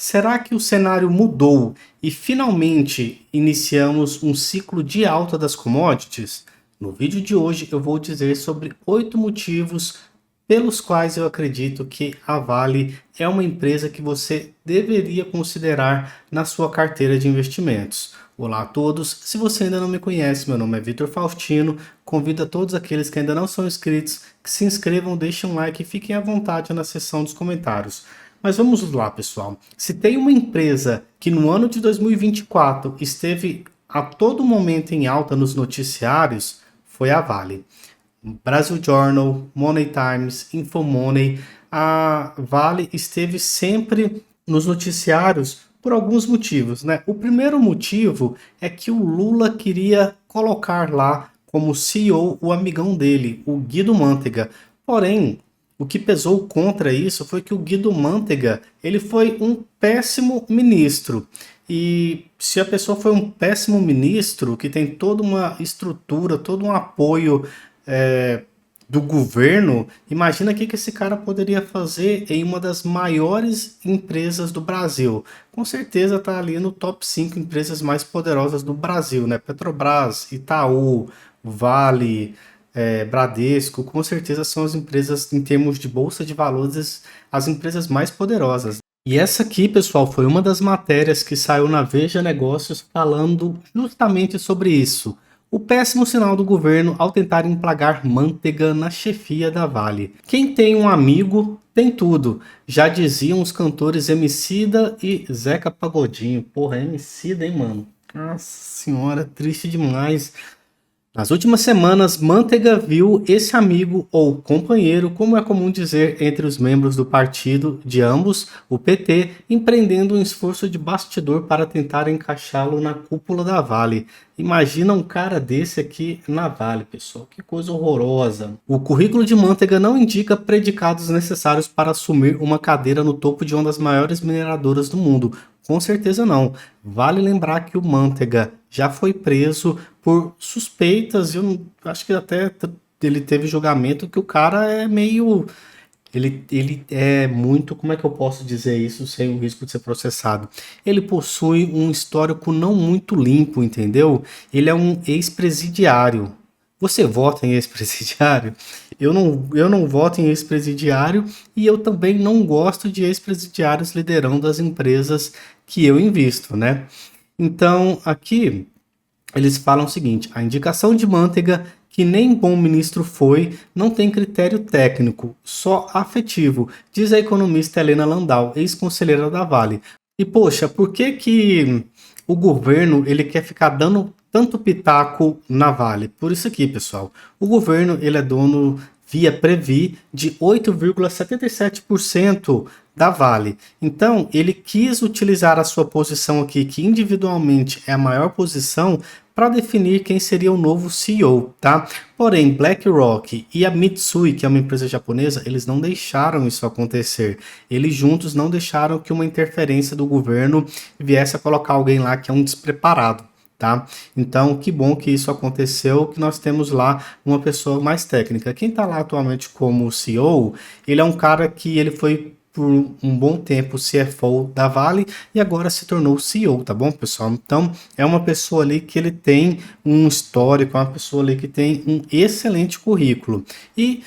Será que o cenário mudou e finalmente iniciamos um ciclo de alta das commodities? No vídeo de hoje eu vou dizer sobre 8 motivos pelos quais eu acredito que a Vale é uma empresa que você deveria considerar na sua carteira de investimentos. Olá a todos, se você ainda não me conhece, meu nome é Vitor Faustino, convido a todos aqueles que ainda não são inscritos que se inscrevam, deixem um like e fiquem à vontade na seção dos comentários. Mas vamos lá, pessoal. Se tem uma empresa que no ano de 2024 esteve a todo momento em alta nos noticiários, foi a Vale. Brasil Journal, Money Times, Infomoney, a Vale esteve sempre nos noticiários por alguns motivos, né? O primeiro motivo é que o Lula queria colocar lá como CEO o amigão dele, o Guido Mantega. Porém, o que pesou contra isso foi que o Guido Mantega, ele foi um péssimo ministro. E se a pessoa foi um péssimo ministro, que tem toda uma estrutura, todo um apoio é, do governo, imagina o que esse cara poderia fazer em uma das maiores empresas do Brasil. Com certeza está ali no top 5 empresas mais poderosas do Brasil, né? Petrobras, Itaú, Vale, Bradesco, com certeza são as empresas, em termos de bolsa de valores, as empresas mais poderosas. E essa aqui, pessoal, foi uma das matérias que saiu na Veja Negócios falando justamente sobre isso. O péssimo sinal do governo ao tentar emplagar Mantega na chefia da Vale. Quem tem um amigo tem tudo. Já diziam os cantores Emicida e Zeca Pagodinho. Porra, Emicida, hein, mano? Nossa senhora, triste demais. Nas últimas semanas, Mantega viu esse amigo ou companheiro, como é comum dizer entre os membros do partido de ambos, o PT, empreendendo um esforço de bastidor para tentar encaixá-lo na cúpula da Vale. Imagina um cara desse aqui na Vale, pessoal. Que coisa horrorosa. O currículo de Mantega não indica predicados necessários para assumir uma cadeira no topo de uma das maiores mineradoras do mundo. Com certeza não. Vale lembrar que o Mantega já foi preso por suspeitas, eu acho que até ele teve julgamento que o cara é meio... Ele é muito, como é que eu posso dizer isso sem o risco de ser processado? Ele possui um histórico não muito limpo, entendeu? Ele é um ex-presidiário. Você vota em ex-presidiário? Eu não voto em ex-presidiário e eu também não gosto de ex-presidiários liderando as empresas que eu invisto, né? Então, aqui eles falam o seguinte: a indicação de Mantega, que nem bom ministro foi, não tem critério técnico, só afetivo, diz a economista Helena Landau, ex-conselheira da Vale. E poxa, por que que o governo ele quer ficar dando tanto pitaco na Vale? Por isso aqui, pessoal. O governo ele é dono via Previ de 8,77% da Vale. Então, ele quis utilizar a sua posição aqui, que individualmente é a maior posição, para definir quem seria o novo CEO, tá? Porém, BlackRock e a Mitsui, que é uma empresa japonesa, eles não deixaram isso acontecer. Eles juntos não deixaram que uma interferência do governo viesse a colocar alguém lá que é um despreparado. Tá? Então, que bom que isso aconteceu, que nós temos lá uma pessoa mais técnica. Quem está lá atualmente como CEO, ele é um cara que ele foi por um bom tempo CFO da Vale e agora se tornou CEO, tá bom, pessoal? Então, é uma pessoa ali que ele tem um histórico, é uma pessoa ali que tem um excelente currículo. E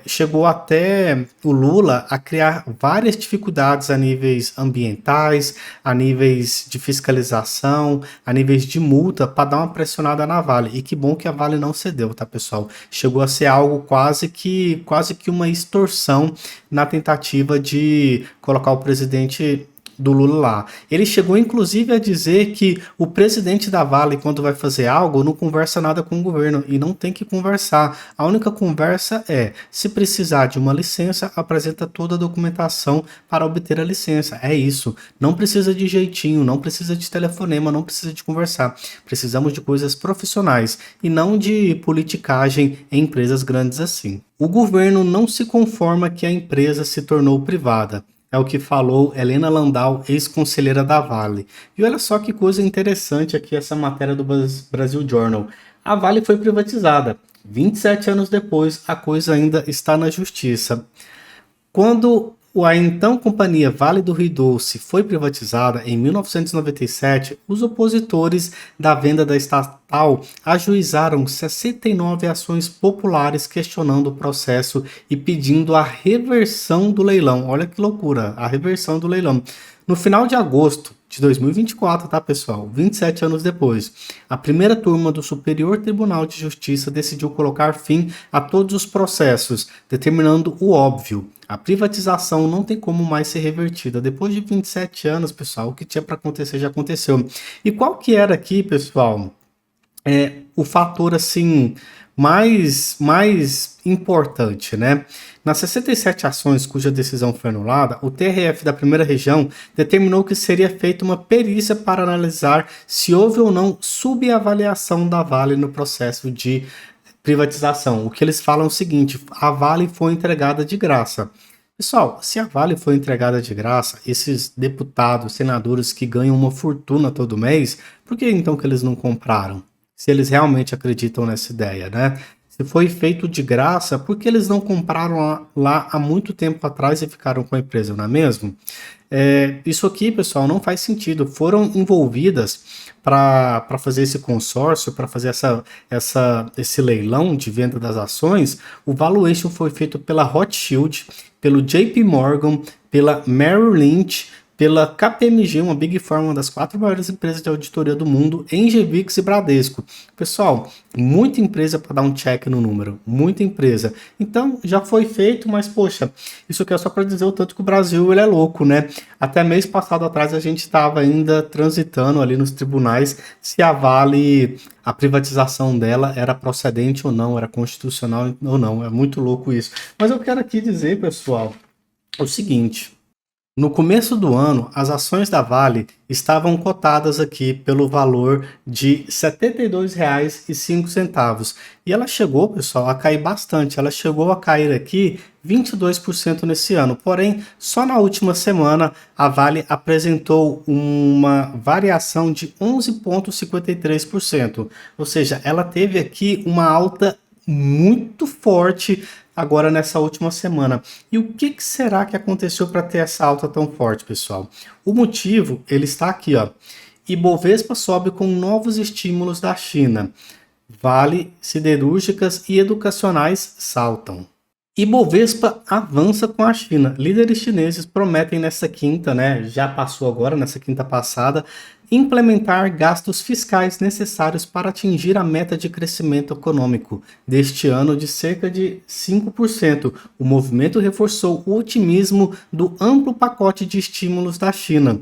chegou até o Lula a criar várias dificuldades a níveis ambientais, a níveis de fiscalização, a níveis de multa, para dar uma pressionada na Vale. E que bom que a Vale não cedeu, tá, pessoal? Chegou a ser algo quase que uma extorsão na tentativa de colocar o presidente do Lula lá. Ele chegou inclusive a dizer que o presidente da Vale, quando vai fazer algo, não conversa nada com o governo, e não tem que conversar. A única conversa é, se precisar de uma licença, apresenta toda a documentação para obter a licença. É isso. Não precisa de jeitinho, não precisa de telefonema, não precisa de conversar. Precisamos de coisas profissionais e não de politicagem em empresas grandes assim. O governo não se conforma que a empresa se tornou privada. É o que falou Helena Landau, ex-conselheira da Vale. E olha só que coisa interessante aqui essa matéria do Brasil Journal. A Vale foi privatizada. 27 anos depois, a coisa ainda está na justiça. Quando A então companhia Vale do Rio Doce foi privatizada em 1997, os opositores da venda da estatal ajuizaram 69 ações populares questionando o processo e pedindo a reversão do leilão. Olha que loucura, a reversão do leilão. No final de agosto de 2024, tá, pessoal? 27 anos depois, a primeira turma do Superior Tribunal de Justiça decidiu colocar fim a todos os processos, determinando o óbvio. A privatização não tem como mais ser revertida. Depois de 27 anos, pessoal, o que tinha para acontecer já aconteceu. E qual que era aqui, pessoal, o fator assim mais importante, né? Nas 67 ações cuja decisão foi anulada, o TRF da primeira região determinou que seria feita uma perícia para analisar se houve ou não subavaliação da Vale no processo de privatização. O que eles falam é o seguinte: a Vale foi entregada de graça. Pessoal, se a Vale foi entregada de graça, esses deputados, senadores que ganham uma fortuna todo mês, por que então que eles não compraram? Se eles realmente acreditam nessa ideia, né? Se foi feito de graça, por que eles não compraram lá há muito tempo atrás e ficaram com a empresa, não é mesmo? Isso aqui, pessoal, não faz sentido. Foram envolvidas para fazer esse consórcio, para fazer esse leilão de venda das ações. O valuation foi feito pela Rothschild, pelo JP Morgan, pela Merrill Lynch, pela KPMG, uma Big Four, uma das 4 maiores empresas de auditoria do mundo, Engevix e Bradesco. Pessoal, muita empresa para dar um check no número, muita empresa. Então, já foi feito, mas poxa, isso aqui é só para dizer o tanto que o Brasil ele é louco, né? Até mês passado atrás a gente estava ainda transitando ali nos tribunais se a Vale, a privatização dela era procedente ou não, era constitucional ou não. É muito louco isso. Mas eu quero aqui dizer, pessoal, o seguinte: no começo do ano, as ações da Vale estavam cotadas aqui pelo valor de R$ 72,05. E ela chegou, pessoal, a cair bastante. Ela chegou a cair aqui 22% nesse ano. Porém, só na última semana, a Vale apresentou uma variação de 11,53%. Ou seja, ela teve aqui uma alta muito forte agora nessa última semana. E o que será que aconteceu para ter essa alta tão forte, pessoal? O motivo, ele está aqui, ó. Ibovespa sobe com novos estímulos da China. Vale, siderúrgicas e educacionais saltam. Ibovespa avança com a China. Líderes chineses prometem nessa quinta, né? Já passou agora, nessa quinta passada, implementar gastos fiscais necessários para atingir a meta de crescimento econômico deste ano de cerca de 5%. O movimento reforçou o otimismo do amplo pacote de estímulos da China,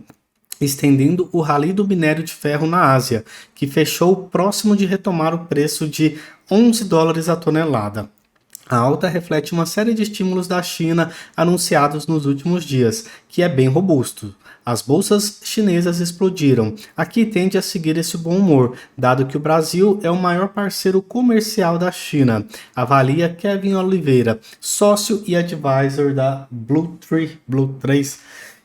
estendendo o rally do minério de ferro na Ásia, que fechou próximo de retomar o preço de $11 a tonelada. A alta reflete uma série de estímulos da China anunciados nos últimos dias, que é bem robusto. As bolsas chinesas explodiram. Aqui tende a seguir esse bom humor, dado que o Brasil é o maior parceiro comercial da China, avalia Kevin Oliveira, sócio e advisor da Blue3.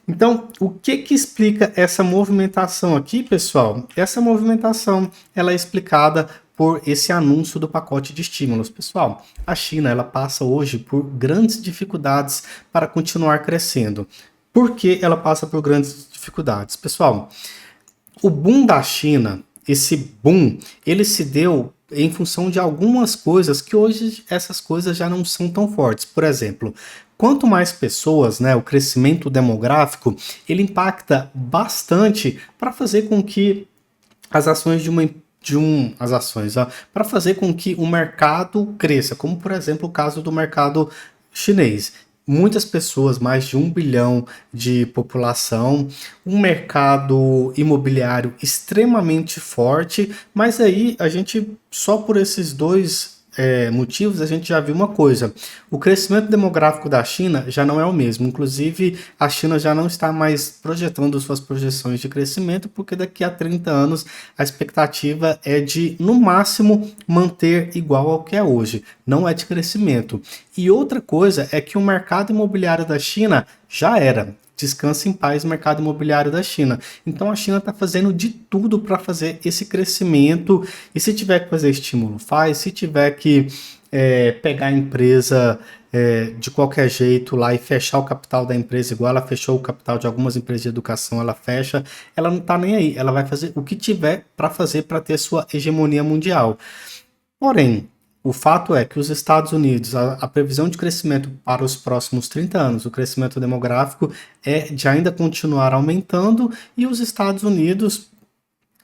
Então, o que explica essa movimentação aqui, pessoal? Essa movimentação ela é explicada por esse anúncio do pacote de estímulos. Pessoal, a China ela passa hoje por grandes dificuldades para continuar crescendo. Por que ela passa por grandes dificuldades? Pessoal, o boom da China, esse boom, ele se deu em função de algumas coisas que hoje essas coisas já não são tão fortes. Por exemplo, quanto mais pessoas, né, o crescimento demográfico, ele impacta bastante para fazer com que as ações para fazer com que o mercado cresça, como por exemplo o caso do mercado chinês. Muitas pessoas, mais de 1 bilhão de população, um mercado imobiliário extremamente forte, mas aí a gente, só por esses dois motivos, a gente já viu uma coisa: o crescimento demográfico da China já não é o mesmo. Inclusive, a China já não está mais projetando suas projeções de crescimento, porque daqui a 30 anos a expectativa é de, no máximo, manter igual ao que é hoje. Não é de crescimento. E outra coisa é que o mercado imobiliário da China já era. Descansa em paz o mercado imobiliário da China. Então a China está fazendo de tudo para fazer esse crescimento. E se tiver que fazer estímulo, faz. Se tiver que pegar a empresa de qualquer jeito lá e fechar o capital da empresa, igual ela fechou o capital de algumas empresas de educação, ela fecha, ela não tá nem aí, ela vai fazer o que tiver para fazer para ter sua hegemonia mundial. Porém, o fato é que os Estados Unidos, a previsão de crescimento para os próximos 30 anos, o crescimento demográfico é de ainda continuar aumentando, e os Estados Unidos,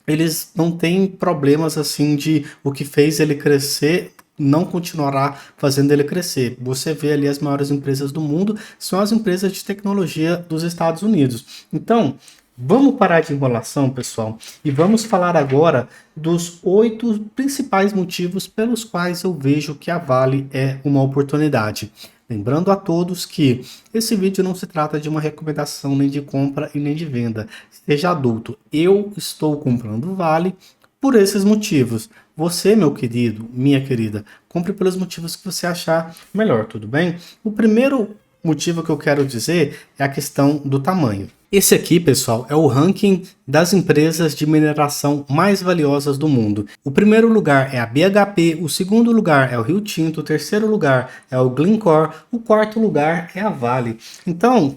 eles não têm problemas assim de o que fez ele crescer não continuará fazendo ele crescer. Você vê ali as maiores empresas do mundo são as empresas de tecnologia dos Estados Unidos. Então, vamos parar de enrolação, pessoal, e vamos falar agora dos 8 principais motivos pelos quais eu vejo que a Vale é uma oportunidade. Lembrando a todos que esse vídeo não se trata de uma recomendação nem de compra e nem de venda. Seja adulto, eu estou comprando Vale por esses motivos. Você, meu querido, minha querida, compre pelos motivos que você achar melhor, tudo bem? O primeiro motivo que eu quero dizer é a questão do tamanho. Esse aqui, pessoal, é o ranking das empresas de mineração mais valiosas do mundo. O primeiro lugar é a BHP, o segundo lugar é o Rio Tinto, o terceiro lugar é o Glencore, o quarto lugar é a Vale. Então,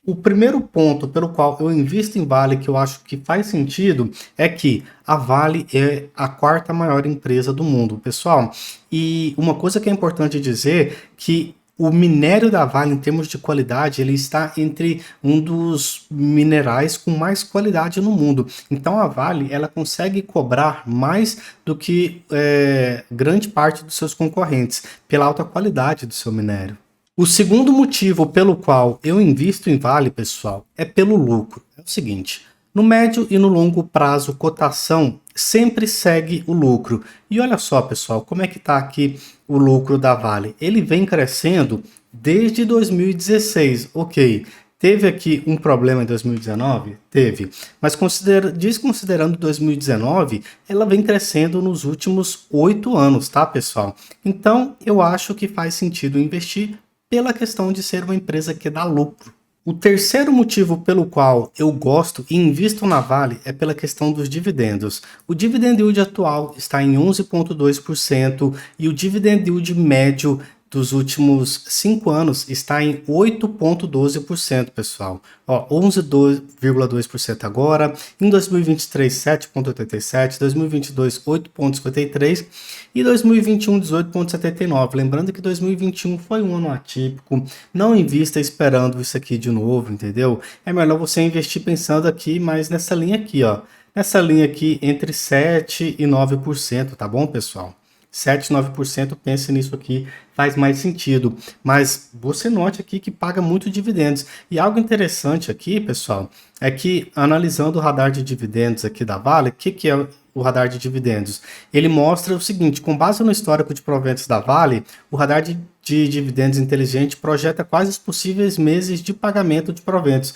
o primeiro ponto pelo qual eu invisto em Vale, que eu acho que faz sentido, é que a Vale é a quarta maior empresa do mundo, pessoal. E uma coisa que é importante dizer que o minério da Vale, em termos de qualidade, ele está entre um dos minerais com mais qualidade no mundo. Então a Vale, ela consegue cobrar mais do que grande parte dos seus concorrentes, pela alta qualidade do seu minério. O segundo motivo pelo qual eu invisto em Vale, pessoal, é pelo lucro. É o seguinte, no médio e no longo prazo, cotação sempre segue o lucro. E olha só, pessoal, como é que está aqui o lucro da Vale? Ele vem crescendo desde 2016, ok. Teve aqui um problema em 2019? Teve. Mas desconsiderando 2019, ela vem crescendo nos últimos 8 anos, tá, pessoal? Então, eu acho que faz sentido investir pela questão de ser uma empresa que dá lucro. O terceiro motivo pelo qual eu gosto e invisto na Vale é pela questão dos dividendos. O dividend yield atual está em 11,2% e o dividend yield médio dos últimos 5 anos está em 8,12%, pessoal. Ó, 11,2% agora, em 2023, 7,87%, 2022, 8,53% e 2021, 18,79%. Lembrando que 2021 foi um ano atípico, não invista esperando isso aqui de novo, entendeu? É melhor você investir pensando aqui, mas nessa linha aqui, ó. Nessa linha aqui entre 7% e 9%, tá bom, pessoal? 7, 9%, pense nisso aqui, faz mais sentido. Mas você note aqui que paga muito dividendos. E algo interessante aqui, pessoal, é que analisando o radar de dividendos aqui da Vale, o que é o radar de dividendos? Ele mostra o seguinte, com base no histórico de proventos da Vale, o radar de dividendos inteligente projeta quais os possíveis meses de pagamento de proventos.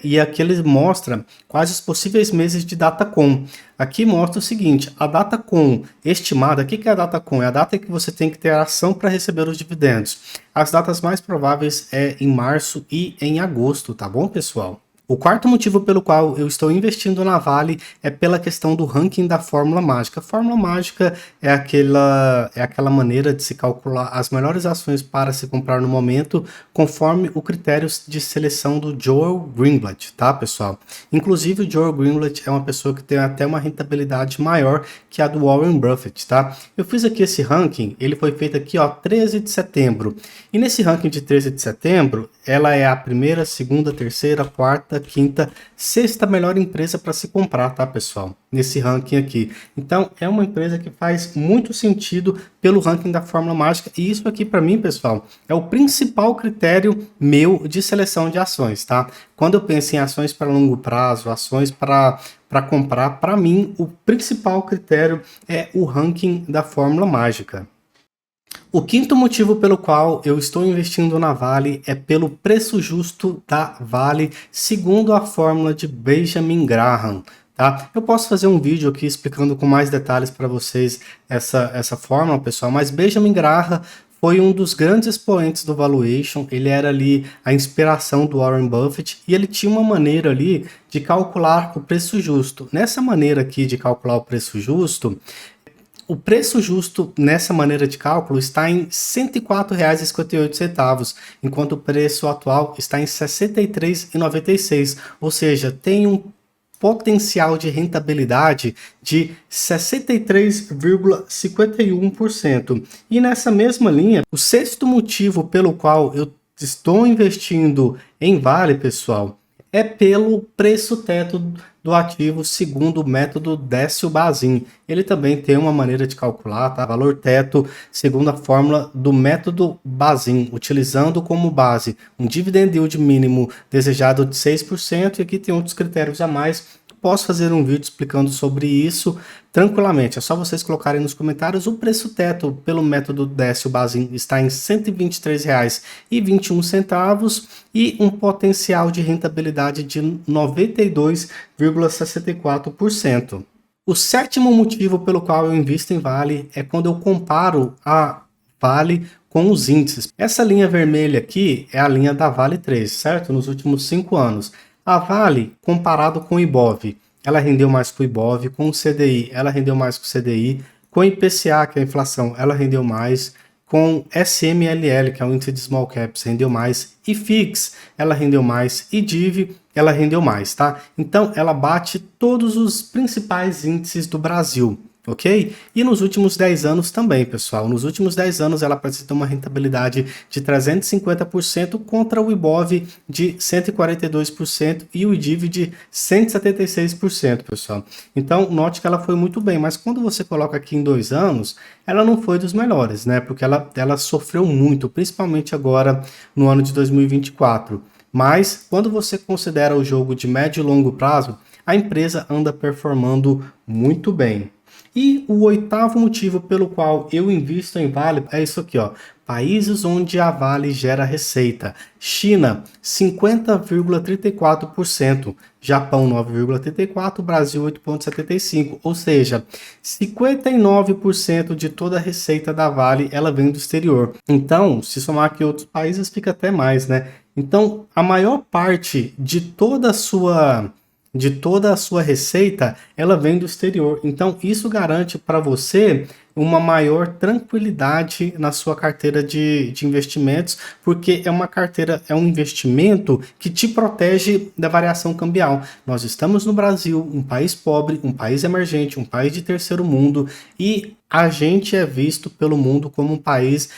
E aqui ele mostra quais os possíveis meses de data com. Aqui mostra o seguinte, a data com estimada, o que é a data com? É a data que você tem que ter ação para receber os dividendos. As datas mais prováveis é em março e em agosto, tá bom, pessoal? O quarto motivo pelo qual eu estou investindo na Vale é pela questão do ranking da Fórmula Mágica. A Fórmula Mágica é aquela maneira de se calcular as melhores ações para se comprar no momento, conforme o critério de seleção do Joel Greenblatt, tá, pessoal? Inclusive, o Joel Greenblatt é uma pessoa que tem até uma rentabilidade maior que a do Warren Buffett, tá? Eu fiz aqui esse ranking, ele foi feito aqui, ó, 13 de setembro. E nesse ranking de 13 de setembro, ela é a primeira, segunda, terceira, quarta, quinta, sexta melhor empresa para se comprar, tá, pessoal? Nesse ranking aqui. Então, é uma empresa que faz muito sentido pelo ranking da Fórmula Mágica. E isso aqui, para mim, pessoal, é o principal critério meu de seleção de ações, tá? Quando eu penso em ações para longo prazo, ações para comprar, para mim, o principal critério é o ranking da Fórmula Mágica. O quinto motivo pelo qual eu estou investindo na Vale é pelo preço justo da Vale, segundo a fórmula de Benjamin Graham. Tá? Eu posso fazer um vídeo aqui explicando com mais detalhes para vocês essa fórmula, pessoal, mas Benjamin Graham foi um dos grandes expoentes do valuation, ele era ali a inspiração do Warren Buffett e ele tinha uma maneira ali de calcular o preço justo. Nessa maneira aqui de calcular o preço justo, O preço justo nessa maneira de cálculo está em R$ 104,58, enquanto o preço atual está em R$ 63,96, ou seja, tem um potencial de rentabilidade de 63,51%. E nessa mesma linha, o sexto motivo pelo qual eu estou investindo em Vale, pessoal, é pelo preço teto do ativo segundo o método Décio-Bazin. Ele também tem uma maneira de calcular, tá? Valor teto segundo a fórmula do método Bazin, utilizando como base um dividend yield mínimo desejado de 6%, e aqui tem outros critérios a mais. Posso fazer um vídeo explicando sobre isso tranquilamente. É só vocês colocarem nos comentários. O preço teto pelo método Décio-Bazin está em R$ 123,21 e um potencial de rentabilidade de 92,64%. O sétimo motivo pelo qual eu invisto em Vale é quando eu comparo a Vale com os índices. Essa linha vermelha aqui é a linha da Vale 3, certo? Nos últimos 5 anos. A Vale, comparado com o Ibov, ela rendeu mais que o Ibov, com o CDI, ela rendeu mais que o CDI, com o IPCA, que é a inflação, ela rendeu mais, com SMLL, que é o índice de small caps, rendeu mais, e FIX, ela rendeu mais, e DIV, ela rendeu mais, tá? Então, ela bate todos os principais índices do Brasil. Ok? E nos últimos 10 anos também, pessoal. Nos últimos 10 anos ela apresenta uma rentabilidade de 350% contra o Ibov de 142% e o IDIV de 176%, pessoal. Então, note que ela foi muito bem, mas quando você coloca aqui em 2 anos, ela não foi dos melhores, né? Porque ela sofreu muito, principalmente agora no ano de 2024. Mas, quando você considera o jogo de médio e longo prazo, a empresa anda performando muito bem. E o oitavo motivo pelo qual eu invisto em Vale é isso aqui, ó. Países onde a Vale gera receita. China, 50,34%. Japão, 9,34%. Brasil, 8,75%. Ou seja, 59% de toda a receita da Vale, ela vem do exterior. Então, se somar aqui outros países, fica até mais, né? Então, a maior parte de toda a sua receita, ela vem do exterior. Então, isso garante para você uma maior tranquilidade na sua carteira de investimentos, porque é uma carteira, é um investimento que te protege da variação cambial. Nós estamos no Brasil, um país pobre, um país emergente, um país de terceiro mundo, e a gente é visto pelo mundo como um país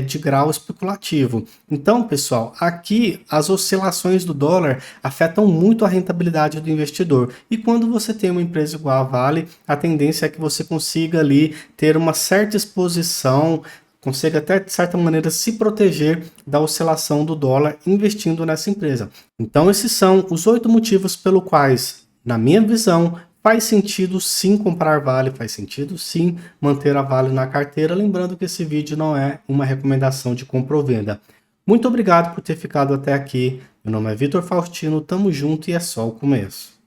de grau especulativo. Então, pessoal, aqui as oscilações do dólar afetam muito a rentabilidade do investidor. E quando você tem uma empresa igual a Vale, a tendência é que você consiga ali ter uma certa exposição, consiga até de certa maneira se proteger da oscilação do dólar investindo nessa empresa. Então, esses são os 8 motivos pelo quais, na minha visão, faz sentido sim comprar Vale, faz sentido sim manter a Vale na carteira, lembrando que esse vídeo não é uma recomendação de compra ou venda. Muito obrigado por ter ficado até aqui, meu nome é Vitor Faustino, tamo junto e é só o começo.